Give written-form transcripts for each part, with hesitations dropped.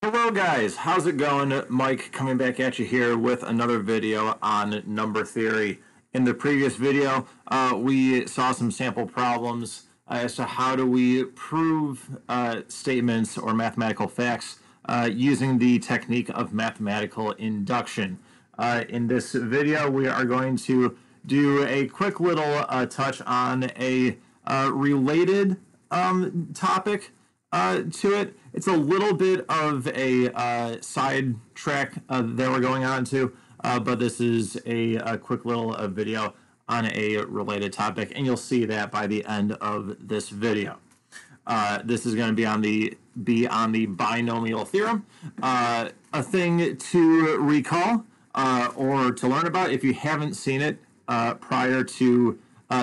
Hello guys, how's it going? Mike coming back at you here with another video on number theory. In the previous video, we saw some sample problems as to how do we prove statements or mathematical facts using the technique of mathematical induction. In this video, we are going to do a quick little touch on a related topic to it. It's a little bit of a side track that we're going on to, but this is a quick little video on a related topic, and you'll see that by the end of this video. This is going to be on the binomial theorem. A thing to recall or to learn about if you haven't seen it prior to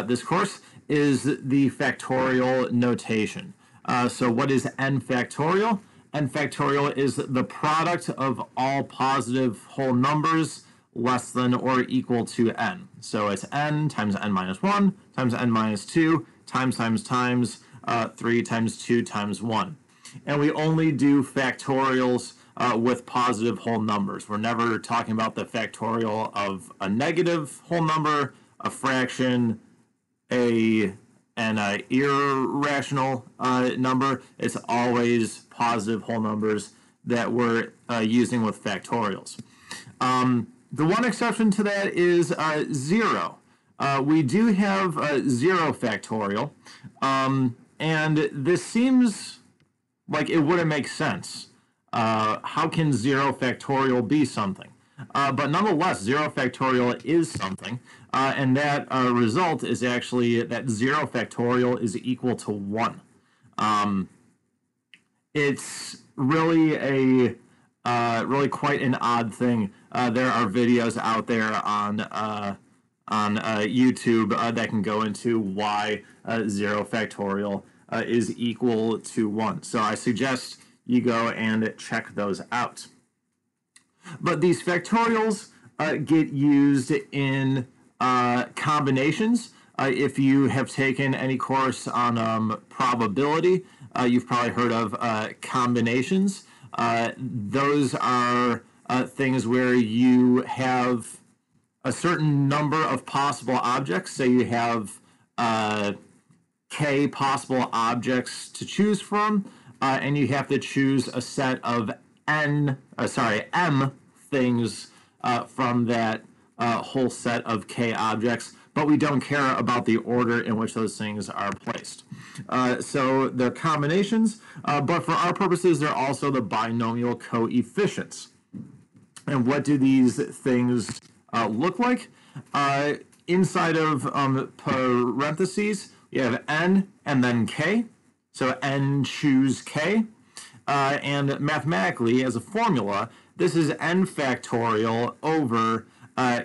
this course is the factorial notation. So what is n factorial? N factorial is the product of all positive whole numbers less than or equal to n. So it's n times n minus 1 times n minus 2 times 3 times 2 times 1. And we only do factorials with positive whole numbers. We're never talking about the factorial of a negative whole number, a fraction, an irrational number. It's always positive whole numbers that we're using with factorials. The one exception to that is 0. We do have 0 factorial, and this seems like it wouldn't make sense. How can 0 factorial be something? But nonetheless, 0 factorial is something, and that result is actually that 0 factorial is equal to 1. It's really really quite an odd thing. There are videos out there on YouTube that can go into why 0 factorial is equal to 1. So I suggest you go and check those out. But these factorials get used in combinations. If you have taken any course on probability, you've probably heard of combinations. Those are things where you have a certain number of possible objects. Say you have k possible objects to choose from, and you have to choose a set of m things from that whole set of k objects, but we don't care about the order in which those things are placed. So they're combinations, but for our purposes, they're also the binomial coefficients. And what do these things look like? Inside of parentheses, you have n and then k. So n choose k. And mathematically, as a formula, this is n factorial over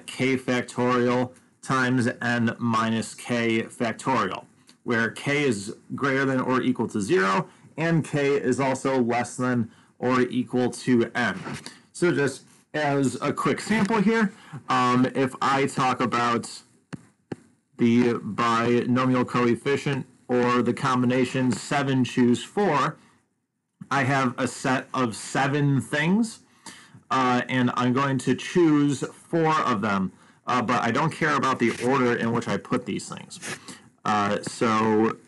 k factorial times n minus k factorial, where k is greater than or equal to 0, and k is also less than or equal to n. So just as a quick sample here, if I talk about the binomial coefficient or the combination 7 choose 4, I have a set of 7 things, and I'm going to choose 4 of them, but I don't care about the order in which I put these things. So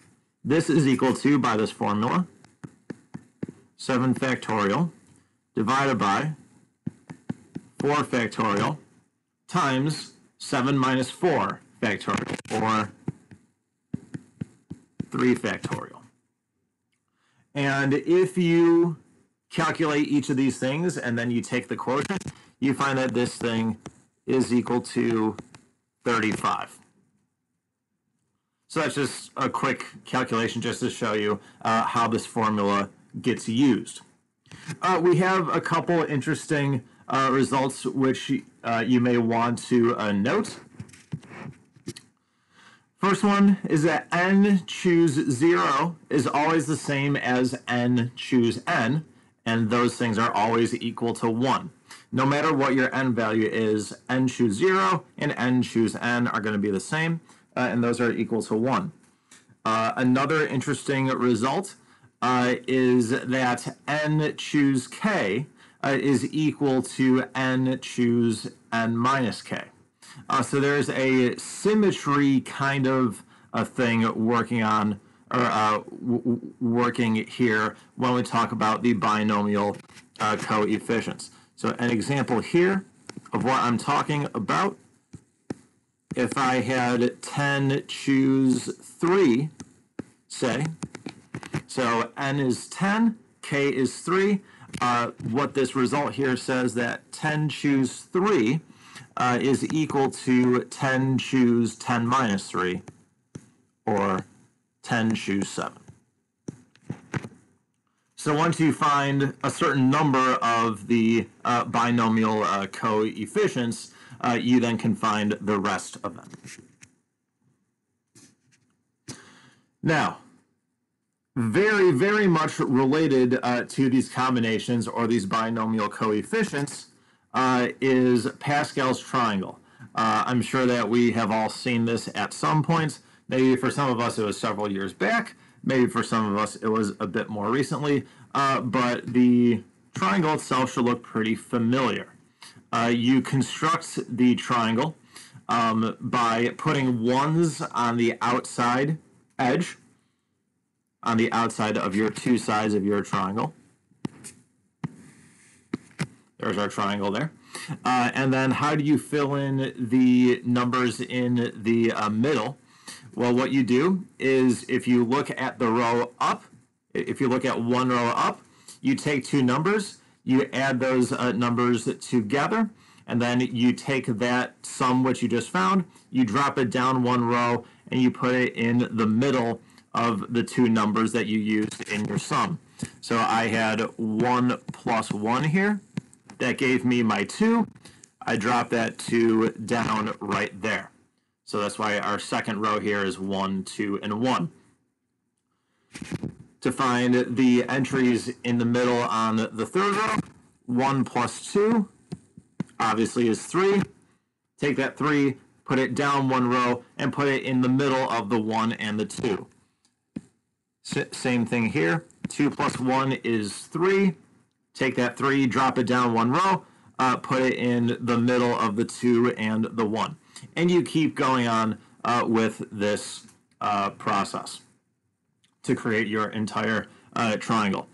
this is equal to, by this formula, 7 factorial divided by 4 factorial times 7 minus 4 factorial, or 3 factorial. And if you calculate each of these things and then you take the quotient, you find that this thing is equal to 35. So that's just a quick calculation just to show you how this formula gets used. We have a couple interesting results which you may want to note. First one is that n choose 0 is always the same as n choose n, and those things are always equal to 1. No matter what your n value is, n choose 0 and n choose n are going to be the same, and those are equal to 1. Another interesting result is that n choose k is equal to n choose n minus k. So there's a symmetry kind of a thing working on, or working here when we talk about the binomial coefficients. So an example here of what I'm talking about, if I had 10 choose 3, say, so n is 10, k is 3, what this result here says that 10 choose 3 is equal to 10 choose 10 minus 3, or 10 choose 7. So once you find a certain number of the binomial coefficients, you then can find the rest of them. Now, very, very much related to these combinations or these binomial coefficients is Pascal's triangle. I'm sure that we have all seen this at some point. Maybe for some of us it was several years back. Maybe for some of us it was a bit more recently. But the triangle itself should look pretty familiar. You construct the triangle by putting ones on the outside edge, on the outside of your two sides of your triangle. There's our triangle there. And then how do you fill in the numbers in the middle? Well, what you do is if you look at the row up, if you look at one row up, you take two numbers, you add those numbers together, and then you take that sum which you just found, you drop it down one row, and you put it in the middle of the two numbers that you used in your sum. So I had 1 plus 1 here. That gave me my 2. I dropped that 2 down right there. So that's why our second row here is 1, 2, and 1. To find the entries in the middle on the third row, 1 plus 2 obviously is 3. Take that 3, put it down one row, and put it in the middle of the 1 and the 2. Same thing here. 2 plus 1 is 3. Take that 3, drop it down one row, put it in the middle of the 2 and the 1. And you keep going on with this process to create your entire triangle.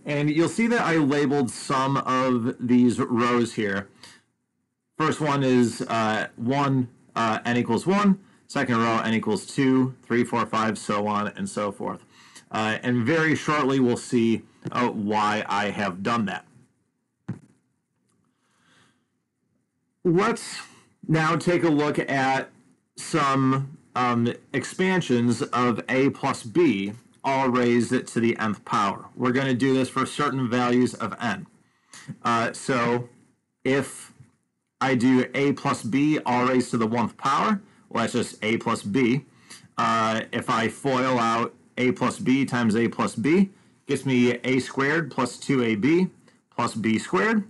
And you'll see that I labeled some of these rows here. First one is 1, n equals 1. Second row, n equals 2, 3, 4, 5, so on and so forth. And very shortly we'll see why I have done that. Let's now take a look at some expansions of a plus b, all raised to the nth power. We're going to do this for certain values of n. So if I do a plus b all raised to the 1th power, well, that's just a plus b. If I FOIL out a plus b times a plus b, gets me a squared plus 2ab plus b squared.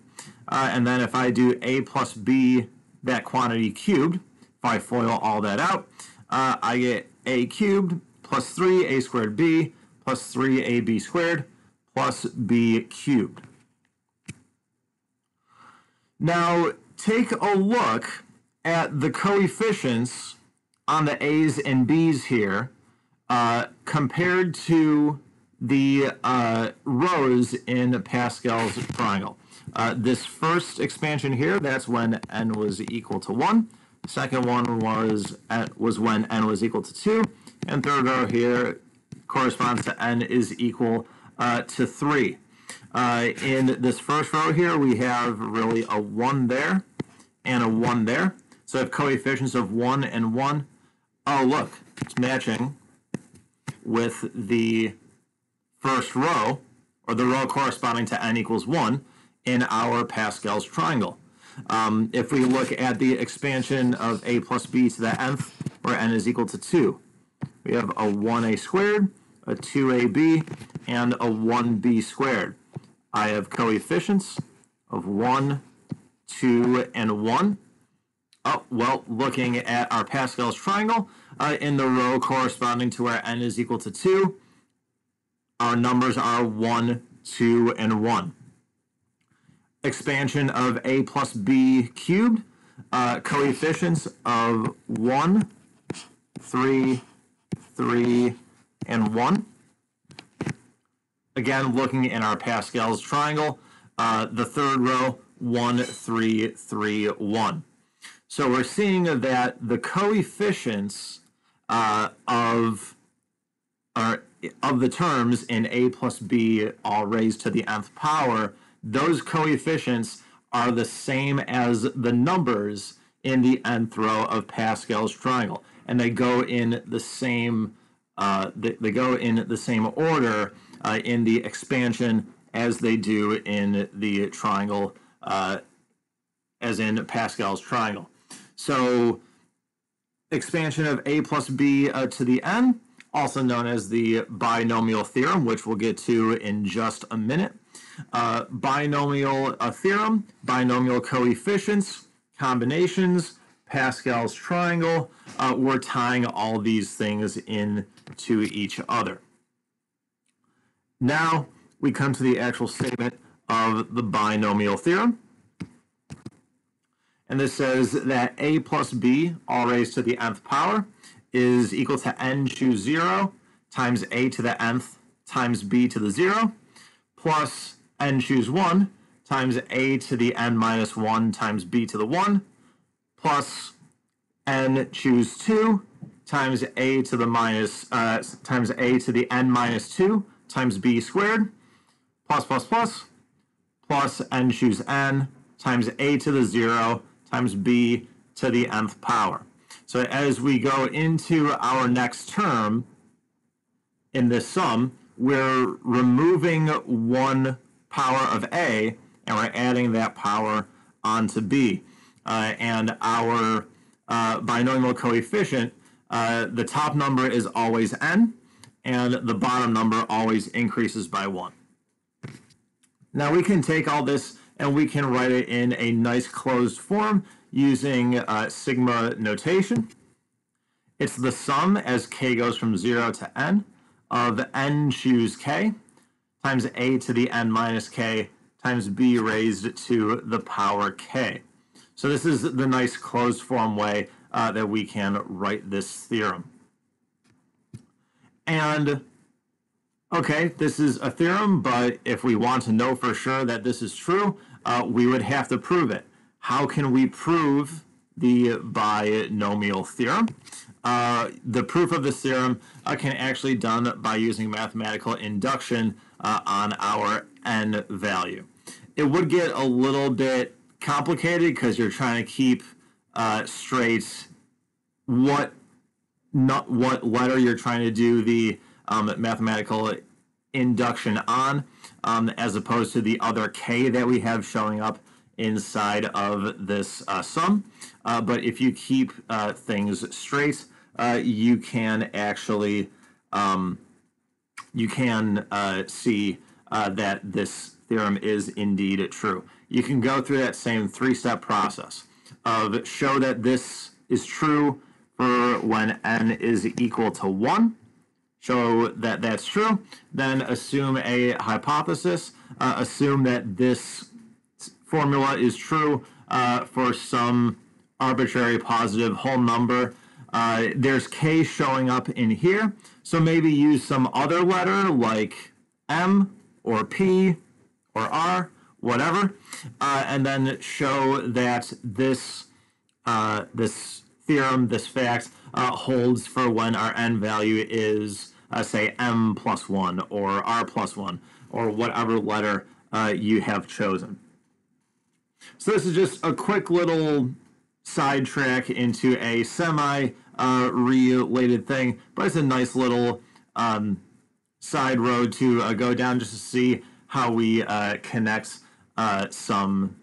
And then if I do a plus b, that quantity cubed, if I FOIL all that out, I get a cubed plus 3a squared b plus 3ab squared plus b cubed. Now take a look at the coefficients on the a's and b's here compared to the rows in Pascal's triangle. This first expansion here, that's when n was equal to 1. Second one was when n was equal to 2. And third row here corresponds to n is equal to 3. In this first row here, we have really a 1 there and a 1 there. So I have coefficients of 1 and 1. Oh, look, it's matching with the first row, or the row corresponding to n equals 1 in our Pascal's triangle. If we look at the expansion of a plus b to the nth, where n is equal to 2, we have a 1a squared, a 2ab, and a 1b squared. I have coefficients of 1, 2, and 1. Oh, well, looking at our Pascal's triangle, in the row corresponding to where n is equal to 2, our numbers are 1, 2, and 1. Expansion of a plus b cubed, coefficients of 1, 3, 3, and 1. Again, looking in our Pascal's triangle, the third row, 1, 3, 3, 1. So we're seeing that the coefficients of the terms in a plus b all raised to the nth power, those coefficients are the same as the numbers in the nth row of Pascal's triangle, and they go in the same order in the expansion as they do in the triangle, as in Pascal's triangle. So expansion of a plus b to the n, also known as the binomial theorem, which we'll get to in just a minute. Binomial theorem, binomial coefficients, combinations, Pascal's triangle. We're tying all these things into each other. Now we come to the actual statement of the binomial theorem. And this says that a plus b, all raised to the nth power, is equal to n choose 0 times a to the nth times b to the 0, plus n choose 1 times a to the n minus 1 times b to the 1, plus n choose 2 times a to the times a to the n minus 2 times b squared, plus n choose n times a to the 0 times b to the nth power. So as we go into our next term in this sum, we're removing one power of a, and we're adding that power onto b. And our binomial coefficient, the top number is always n, and the bottom number always increases by 1. Now we can take all this and we can write it in a nice closed form using sigma notation. It's the sum, as k goes from 0 to n, of n choose k times a to the n minus k times b raised to the power k. So this is the nice closed form way that we can write this theorem. And okay, this is a theorem, but if we want to know for sure that this is true, we would have to prove it. How can we prove the binomial theorem? The proof of this theorem can actually be done by using mathematical induction on our n value. It would get a little bit complicated because you're trying to keep straight what letter you're trying to do the mathematical induction on, as opposed to the other k that we have showing up inside of this sum. But if you keep things straight, you can actually see that this theorem is indeed true. You can go through that same three-step process of show that this is true for when n is equal to 1, show that that's true, then assume a hypothesis, assume that this formula is true for some arbitrary positive whole number. There's k showing up in here, so maybe use some other letter like m or p or r, whatever, and then show that this theorem, this fact, holds for when our n value is, say, m plus 1 or r plus 1 or whatever letter you have chosen. So this is just a quick little sidetrack into a semi-related thing, but it's a nice little side road to go down just to see how we connect some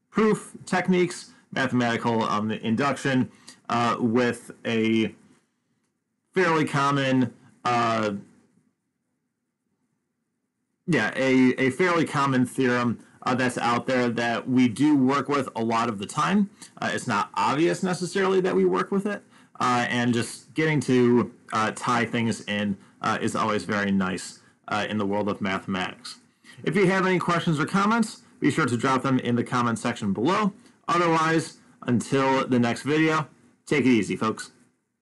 proof techniques, mathematical induction, with a fairly common a fairly common theorem that's out there that we do work with a lot of the time. It's not obvious necessarily that we work with it, and just getting to tie things in is always very nice in the world of mathematics. If you have any questions or comments, be sure to drop them in the comment section below. Otherwise, until the next video, take it easy, folks.